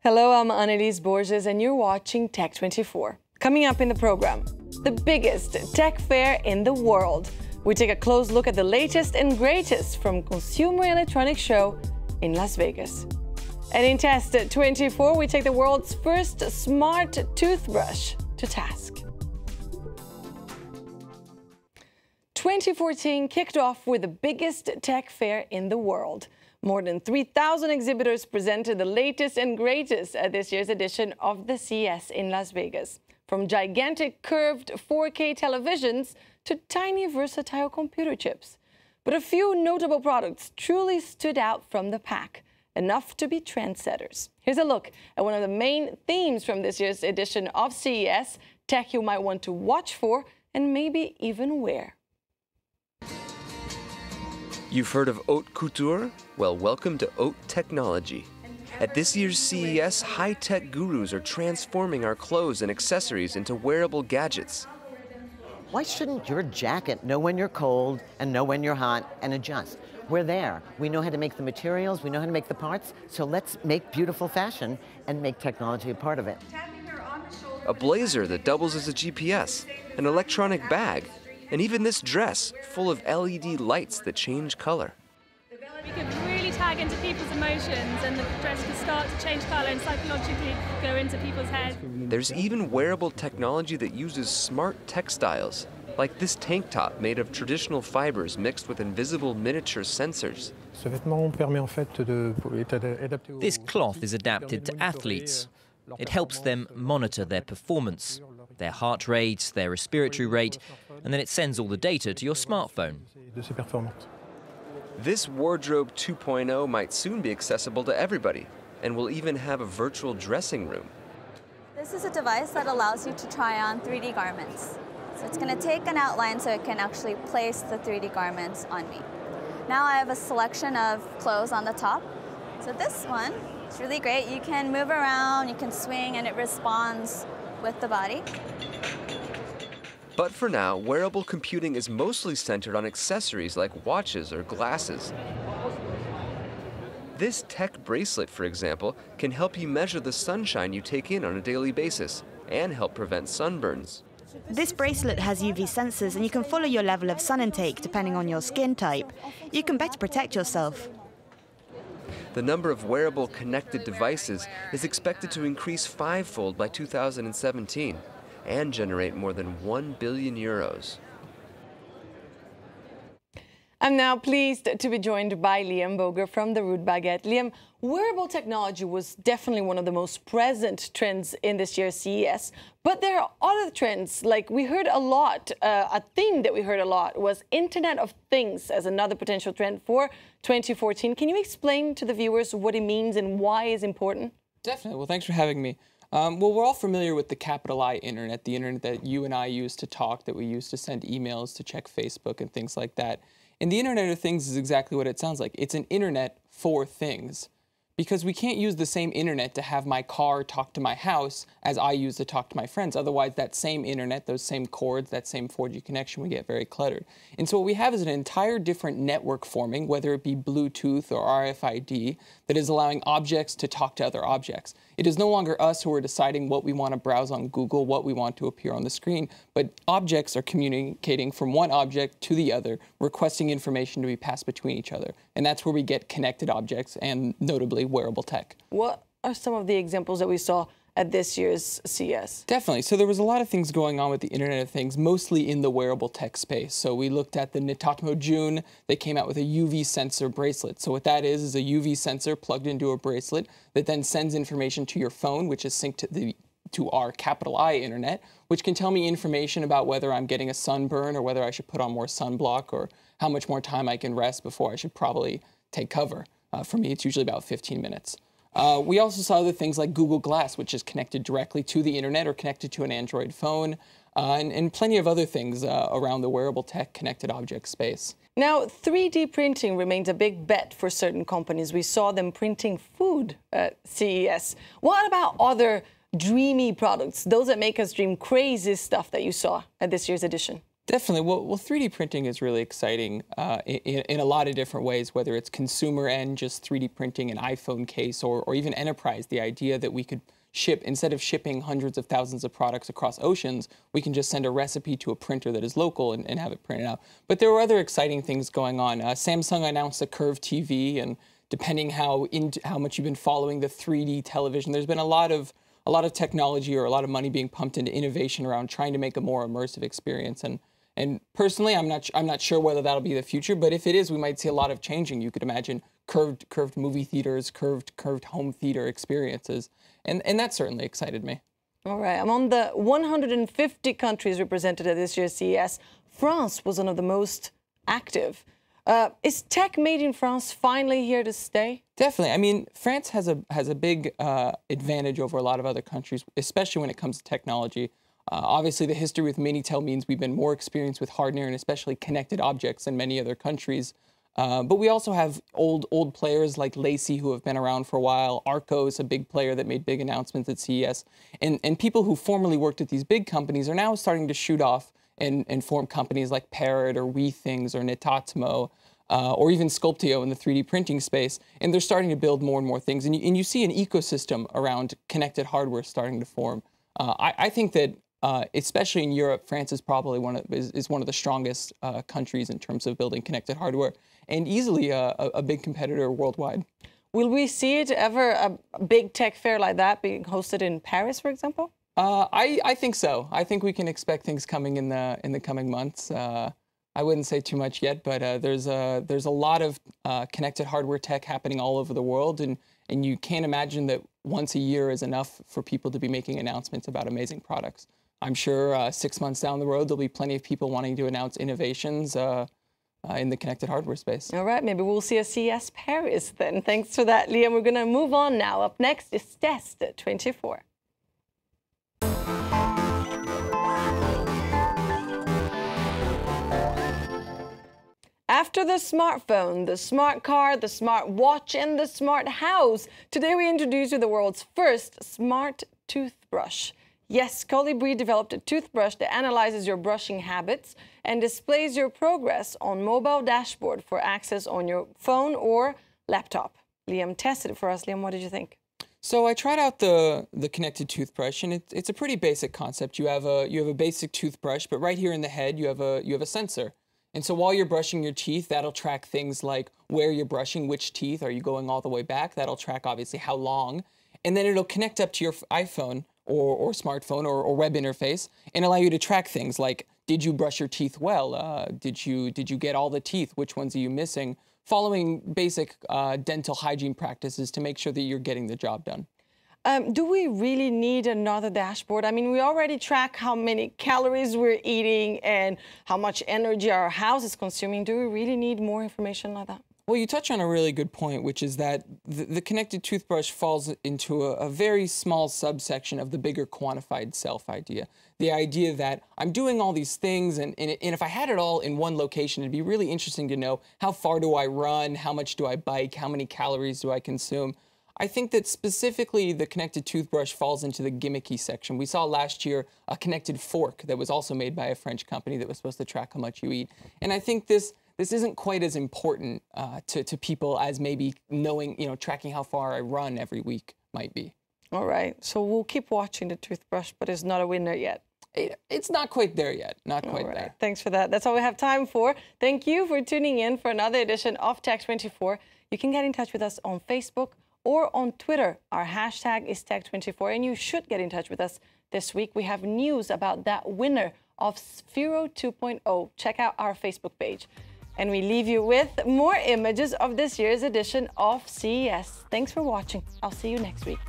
Hello, I'm Anelise Borges, and you're watching Tech24. Coming up in the program, the biggest tech fair in the world. We take a close look at the latest and greatest from Consumer Electronics Show in Las Vegas. And in Tech24, we take the world's first smart toothbrush to task. 2014 kicked off with the biggest tech fair in the world. More than 3,000 exhibitors presented the latest and greatest at this year's edition of the CES in Las Vegas. From gigantic curved 4K televisions to tiny versatile computer chips. But a few notable products truly stood out from the pack, enough to be trendsetters. Here's a look at one of the main themes from this year's edition of CES, tech you might want to watch for and maybe even wear. You've heard of haute couture? Well, welcome to haute technology. At this year's CES, high-tech gurus are transforming our clothes and accessories into wearable gadgets. Why shouldn't your jacket know when you're cold and know when you're hot and adjust? We're there. We know how to make the materials, we know how to make the parts, so let's make beautiful fashion and make technology a part of it. A blazer that doubles as a GPS, an electronic bag, and even this dress full of LED lights that change color. We could really tag into people's emotions, and the dress could start to change color and psychologically go into people's heads. There's even wearable technology that uses smart textiles, like this tank top made of traditional fibers mixed with invisible miniature sensors. This cloth is adapted to athletes. It helps them monitor their performance, their heart rate, their respiratory rate, and then it sends all the data to your smartphone. This Wardrobe 2.0 might soon be accessible to everybody, and will even have a virtual dressing room. This is a device that allows you to try on 3D garments. So it's going to take an outline so it can actually place the 3D garments on me. Now I have a selection of clothes on the top. So this one is really great. You can move around, you can swing, and it responds with the body. But for now, wearable computing is mostly centered on accessories like watches or glasses. This tech bracelet, for example, can help you measure the sunshine you take in on a daily basis and help prevent sunburns. This bracelet has UV sensors and you can follow your level of sun intake depending on your skin type. You can better protect yourself. The number of wearable connected devices is expected to increase fivefold by 2017 and generate more than 1 billion euros. I'm now pleased to be joined by Liam Boger from the Root Baguette. Liam, wearable technology was definitely one of the most present trends in this year's CES, but there are other trends, like we heard a lot, a theme that we heard a lot was Internet of Things as another potential trend for 2014. Can you explain to the viewers what it means and why it's important? Definitely. Well, thanks for having me. Well, we're all familiar with the capital I internet, the internet that you and I use to talk, that we use to send emails, to check Facebook and things like that. And the Internet of Things is exactly what it sounds like. It's an internet for things. Because we can't use the same internet to have my car talk to my house as I use to talk to my friends. Otherwise, that same internet, those same cords, that same 4G connection would get very cluttered. And so what we have is an entire different network forming, whether it be Bluetooth or RFID, that is allowing objects to talk to other objects. It is no longer us who are deciding what we want to browse on Google, what we want to appear on the screen, but objects are communicating from one object to the other, requesting information to be passed between each other. And that's where we get connected objects and notably wearable tech. What are some of the examples that we saw at this year's CES? Definitely. So there was a lot of things going on with the Internet of Things, mostly in the wearable tech space. So we looked at the Nitatmo June. They came out with a UV sensor bracelet. So what that is a UV sensor plugged into a bracelet that then sends information to your phone, which is synced to our capital I internet, which can tell me information about whether I'm getting a sunburn or whether I should put on more sunblock or how much more time I can rest before I should probably take cover. For me, it's usually about 15 minutes. We also saw other things like Google Glass, which is connected directly to the internet or connected to an Android phone, and plenty of other things around the wearable tech connected object space. Now, 3D printing remains a big bet for certain companies. We saw them printing food at CES. What about other dreamy products, those that make us dream crazy stuff that you saw at this year's edition? Definitely. Well, 3D printing is really exciting in a lot of different ways, whether it's consumer end, just 3D printing an iPhone case, or even enterprise, the idea that we could ship, instead of shipping hundreds of thousands of products across oceans, we can just send a recipe to a printer that is local and have it printed out. But there were other exciting things going on. Samsung announced a curved TV, and depending how much you've been following the 3D television, there's been a lot of technology or a lot of money being pumped into innovation around trying to make a more immersive experience. And personally, I'm not sure whether that'll be the future, but if it is, we might see a lot of changing. You could imagine curved movie theaters, curved home theater experiences, and that certainly excited me. All right, among the 150 countries represented at this year's CES, France was one of the most active. Is tech made in France finally here to stay? Definitely. I mean, France has a big advantage over a lot of other countries, especially when it comes to technology. Obviously, the history with Minitel means we've been more experienced with hardware and especially connected objects than many other countries. But we also have old players like Lacey who have been around for a while. Arco is a big player that made big announcements at CES. And people who formerly worked at these big companies are now starting to shoot off and form companies like Parrot or WeThings or Netatmo, or even Sculpteo in the 3D printing space. And they're starting to build more and more things. And you see an ecosystem around connected hardware starting to form. I think that especially in Europe, France is probably one of the strongest countries in terms of building connected hardware, and easily a big competitor worldwide. Will we see it ever, a big tech fair like that being hosted in Paris, for example? I think so. I think we can expect things coming in the coming months. I wouldn't say too much yet, but there's a lot of connected hardware tech happening all over the world, and you can't imagine that once a year is enough for people to be making announcements about amazing products. I'm sure 6 months down the road, there'll be plenty of people wanting to announce innovations in the connected hardware space. All right, maybe we'll see a CES Paris then. Thanks for that, Liam. We're going to move on now. Up next is Test 24. After the smartphone, the smart car, the smart watch, and the smart house, today we introduce you the world's first smart toothbrush. Yes, Colibri developed a toothbrush that analyzes your brushing habits and displays your progress on mobile dashboard for access on your phone or laptop. Liam tested it for us. Liam, what did you think? So I tried out the connected toothbrush, and it's a pretty basic concept. You have a basic toothbrush, but right here in the head you have a sensor. And so while you're brushing your teeth, that'll track things like where you're brushing, which teeth, are you going all the way back? That'll track obviously how long. And then it'll connect up to your iPhone or smartphone or web interface and allow you to track things like, did you brush your teeth well? Did you get all the teeth? Which ones are you missing? Following basic dental hygiene practices to make sure that you're getting the job done. Do we really need another dashboard? I mean, we already track how many calories we're eating and how much energy our house is consuming. Do we really need more information like that? Well, you touch on a really good point, which is that the connected toothbrush falls into a very small subsection of the bigger quantified self idea. The idea that I'm doing all these things, and if I had it all in one location, it'd be really interesting to know how far do I run, how much do I bike, how many calories do I consume. I think that specifically the connected toothbrush falls into the gimmicky section. We saw last year a connected fork that was also made by a French company that was supposed to track how much you eat. And I think this isn't quite as important to people as maybe knowing, tracking how far I run every week might be. All right, so we'll keep watching the toothbrush, but it's not a winner yet. It's not quite there yet, not quite there. Thanks for that. That's all we have time for. Thank you for tuning in for another edition of Tech 24. You can get in touch with us on Facebook or on Twitter. Our hashtag is Tech24, and you should get in touch with us this week. We have news about that winner of Sphero 2.0. Check out our Facebook page. And we leave you with more images of this year's edition of CES. Thanks for watching. I'll see you next week.